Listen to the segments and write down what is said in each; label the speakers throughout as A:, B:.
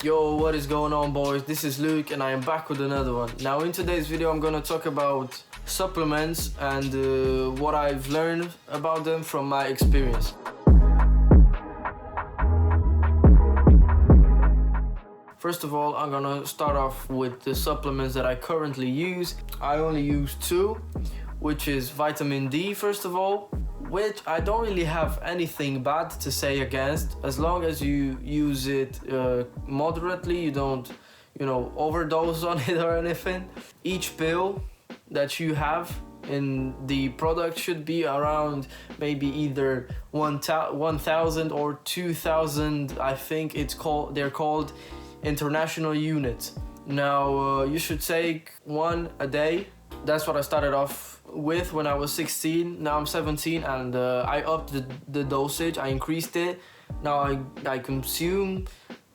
A: Yo, what is going on, boys? This is Luke and I am back with another one. Now in today's video I'm gonna talk about supplements and what I've learned about them from my experience. First of all, I'm gonna start off with the supplements that I currently use. I only use two, which is vitamin D first of all, which I don't really have anything bad to say against, as long as you use it moderately, you don't, overdose on it or anything. Each pill that you have in the product should be around maybe either 1,000 or 2,000. I think they're called international units. Now you should take one a day. That's what I started off with when I was 16. Now I'm 17 and I upped the dosage. I increased it. Now I consume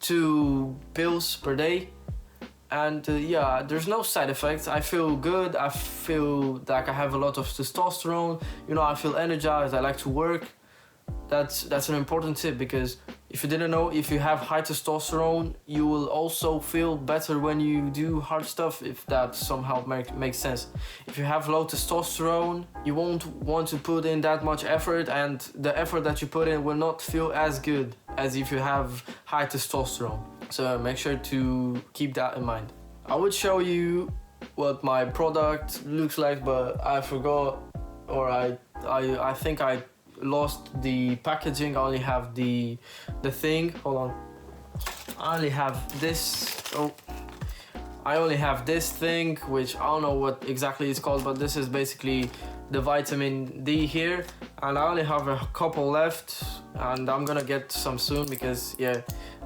A: 2 pills per day, and yeah, there's no side effects. I feel good. I feel like I have a lot of testosterone. I feel energized. I like to work. That's an important tip, because if you didn't know, if you have high testosterone, you will also feel better when you do hard stuff, if that somehow makes sense. If you have low testosterone, you won't want to put in that much effort, and the effort that you put in will not feel as good as if you have high testosterone. So make sure to keep that in mind. I would show you what my product looks like, but I forgot, or I think I lost the packaging. I only have the thing. Hold on. I only have this. I only have this thing, which I don't know what exactly it's called, but this is basically the vitamin D here, and I only have a couple left, and I'm gonna get some soon, because yeah,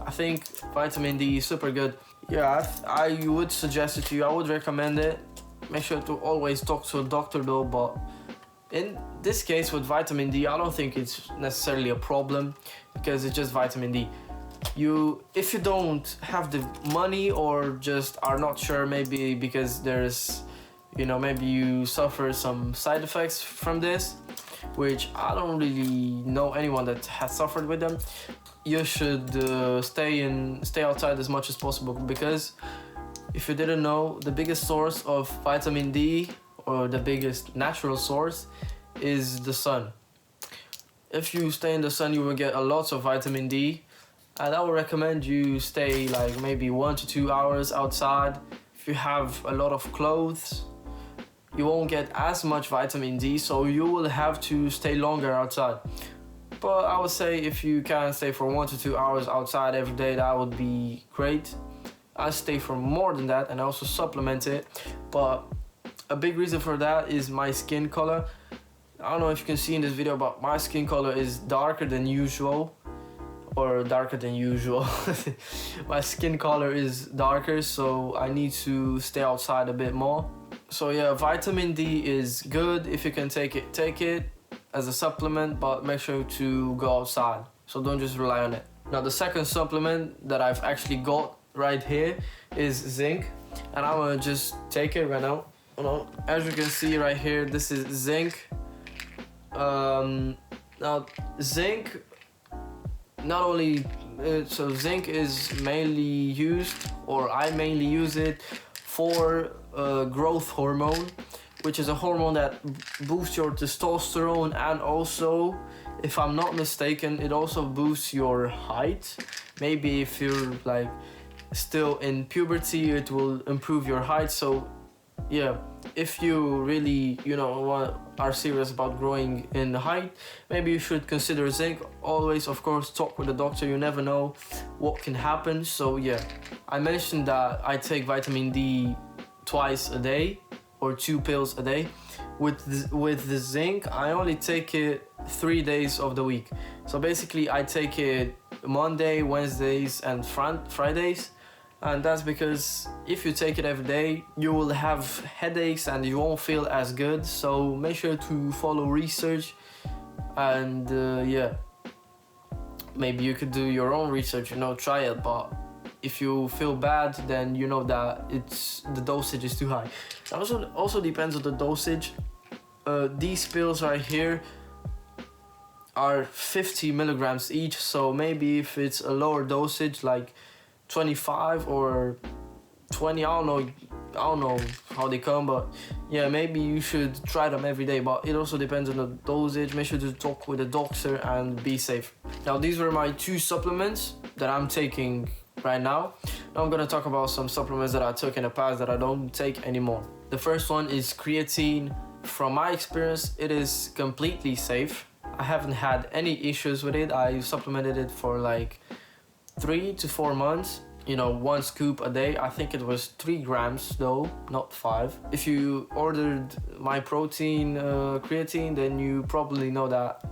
A: I think vitamin D is super good. Yeah, I would suggest it to you. I would recommend it. Make sure to always talk to a doctor though, but in this case with vitamin D, I don't think it's necessarily a problem, because it's just vitamin D. If you don't have the money, or just are not sure, maybe because there's, maybe you suffer some side effects from this, which I don't really know anyone that has suffered with them, you should stay outside as much as possible, because if you didn't know, the biggest source of vitamin D, or the biggest natural source, is the sun. If you stay in the sun, you will get a lot of vitamin D, and I would recommend you stay like maybe 1 to 2 hours outside. If you have a lot of clothes, you won't get as much vitamin D, so you will have to stay longer outside. But I would say if you can stay for 1 to 2 hours outside every day, that would be great. I stay for more than that, and I also supplement it, but a big reason for that is my skin color. I don't know if you can see in this video, but my skin color is darker than usual, or darker than usual. My skin color is darker, so I need to stay outside a bit more. So yeah, vitamin D is good. If you can take it as a supplement, but make sure to go outside, so don't just rely on it. Now the second supplement that I've actually got right here is zinc, and I'm gonna just take it right now. As you can see right here, this is zinc. Now zinc, not only so zinc is mainly used, or I mainly use it for growth hormone, which is a hormone that boosts your testosterone, and also, if I'm not mistaken, it also boosts your height. Maybe if you're like still in puberty, it will improve your height. So yeah, if you really are serious about growing in height, maybe you should consider zinc. Always, of course, talk with a doctor. You never know what can happen. So yeah, I mentioned that I take vitamin D twice a day, or 2 pills a day. With the zinc, I only take it 3 days of the week. So basically I take it Monday, Wednesdays and Fridays. And that's because if you take it every day, you will have headaches and you won't feel as good. So make sure to follow research, and yeah, maybe you could do your own research, try it. But if you feel bad, then you know that the dosage is too high. It also depends on the dosage. These pills right here are 50 milligrams each, so maybe if it's a lower dosage, like 25 or 20. I don't know how they come, but yeah, maybe you should try them every day, but it also depends on the dosage. Make sure to talk with a doctor and be safe. Now, these were my 2 supplements that I'm taking right now. Now I'm gonna talk about some supplements that I took in the past that I don't take anymore. The first one is creatine. From my experience, it is completely safe. I haven't had any issues with it. I supplemented it for like 3 to 4 months. 1 scoop a day. I think it was 3 grams though, not 5. If you ordered my protein creatine, then you probably know that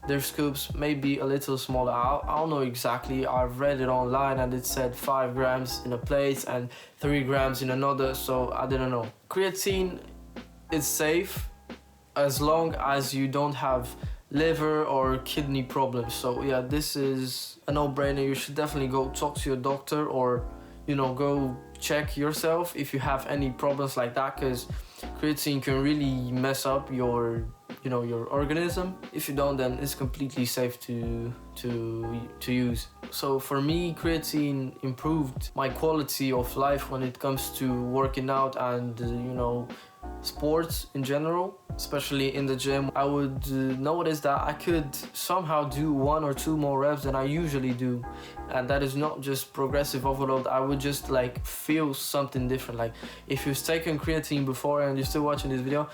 A: their scoops may be a little smaller. I don't know exactly. I've read it online and it said 5 grams in a place and 3 grams in another, so I didn't know. Creatine is safe as long as you don't have liver or kidney problems. So yeah, this is a no-brainer. You should definitely go talk to your doctor, or go check yourself if you have any problems like that, because creatine can really mess up your organism. If you don't, then it's completely safe to use. So for me, creatine improved my quality of life when it comes to working out and sports in general, especially in the gym. I would notice that I could somehow do 1 or 2 more reps than I usually do, and that is not just progressive overload. I would just like feel something different. Like if you've taken creatine before and you're still watching this video,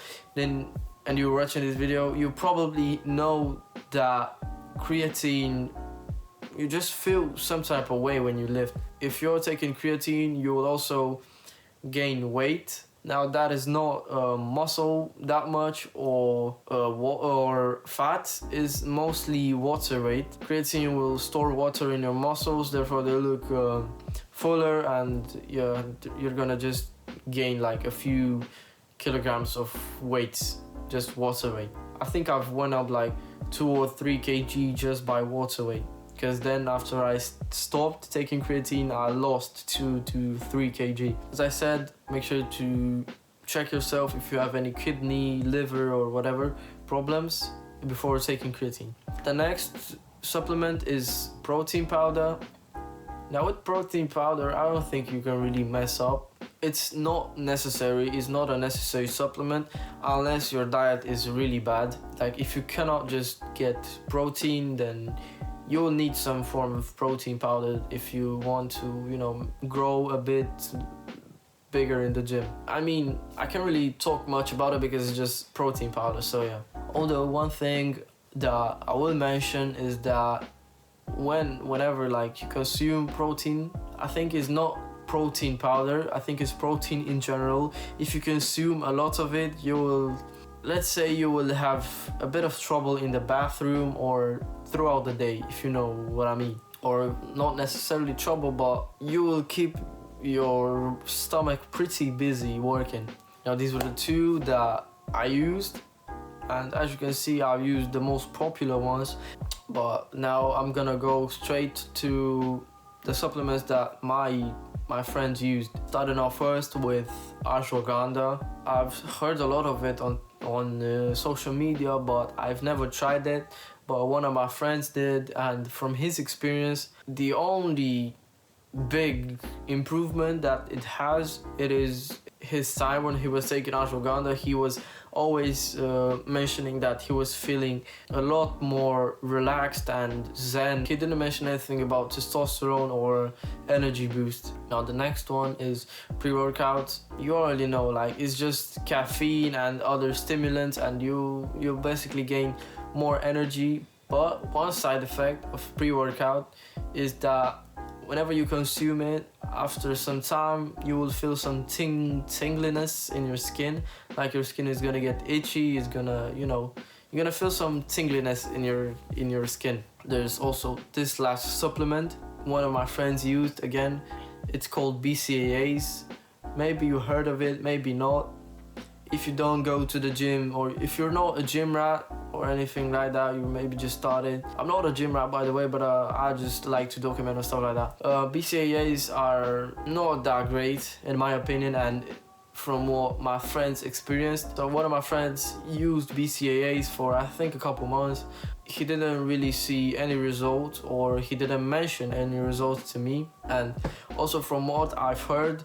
A: you probably know that creatine, you just feel some type of way when you lift. If you're taking creatine, you will also gain weight. Now that is not muscle that much or fat, is mostly water weight. Creatine will store water in your muscles, therefore they look fuller, and yeah, you're gonna just gain like a few kilograms of weight, just water weight. I think I've went up like 2 or 3 kg just by water weight, because then after I stopped taking creatine, I lost 2 to 3 kg. As I said, make sure to check yourself if you have any kidney, liver or whatever problems before taking creatine. The next supplement is protein powder. Now with protein powder, I don't think you can really mess up. It's not necessary, it's not a necessary supplement unless your diet is really bad. Like if you cannot just get protein, then you'll need some form of protein powder if you want to, grow a bit bigger in the gym. I mean, I can't really talk much about it because it's just protein powder, so yeah. Although one thing that I will mention is that whenever like you consume protein, I think it's not protein powder, I think it's protein in general. If you consume a lot of it, let's say you will have a bit of trouble in the bathroom or throughout the day, if you know what I mean. Or not necessarily trouble, but you will keep your stomach pretty busy working. Now these were the 2 that I used, and as you can see, I've used the most popular ones. But now I'm gonna go straight to the supplements that my friends used. Starting off first with ashwagandha. I've heard a lot of it on social media, but I've never tried it. But one of my friends did, and from his experience, the only big improvement that it is his time when he was taking ashwagandha. He was always mentioning that he was feeling a lot more relaxed and zen. He didn't mention anything about testosterone or energy boost. Now the next one is pre-workout. You already know, like it's just caffeine and other stimulants, and you basically gain more energy. But one side effect of pre-workout is that whenever you consume it, after some time, you will feel some tingliness in your skin. Like your skin is gonna get itchy. It's gonna, you're gonna feel some tingliness in your skin. There's also this last supplement one of my friends used. Again, it's called BCAAs. Maybe you heard of it, maybe not. If you don't go to the gym, or if you're not a gym rat or anything like that, you maybe just started. I'm not a gym rat, by the way, but I just like to document and stuff like that. BCAAs are not that great in my opinion, and from what my friends experienced. So one of my friends used BCAAs for I think a couple months. he didn't really see any result, or he didn't mention any results to me. And also from what I've heard,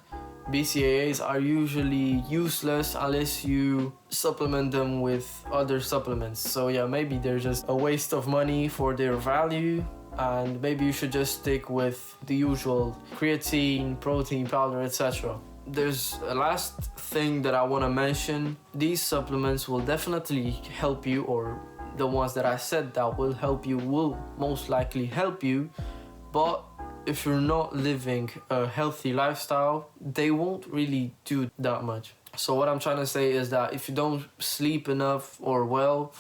A: BCAAs are usually useless unless you supplement them with other supplements. So yeah, maybe they're just a waste of money for their value, and maybe you should just stick with the usual creatine, protein powder, etc. There's a last thing that I want to mention. These supplements will definitely help you, or the ones that I said that will help you will most likely help you, but if you're not living a healthy lifestyle, they won't really do that much. So what I'm trying to say is that if you don't sleep enough or well,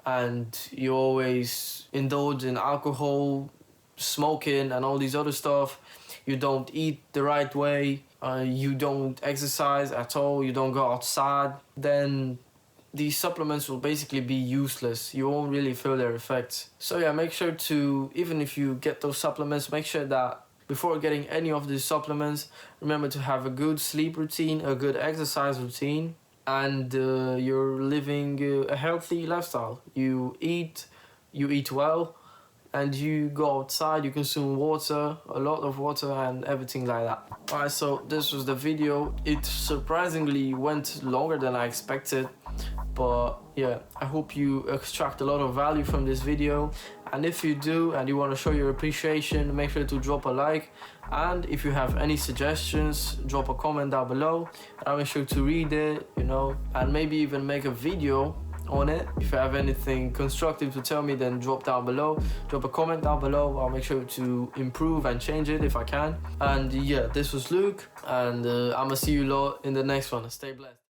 A: and you always indulge in alcohol, smoking, and all these other stuff, you don't eat the right way, you don't exercise at all, you don't go outside, then these supplements will basically be useless. You won't really feel their effects. So yeah, make sure to, even if you get those supplements, make sure that before getting any of these supplements, remember to have a good sleep routine, a good exercise routine, and you're living a healthy lifestyle. You eat well, and you go outside, you consume water, a lot of water, and everything like that. Alright, so this was the video. It surprisingly went longer than I expected, but yeah, I hope you extract a lot of value from this video. And if you do, and you want to show your appreciation, make sure to drop a like. And if you have any suggestions, drop a comment down below. I'll make sure to read it, you know, and maybe even make a video on it. If you have anything constructive to tell me, then drop down below, drop a comment down below. I'll make sure to improve and change it if I can. And yeah, this was Luke, and I'm gonna see you lot in the next one. Stay blessed.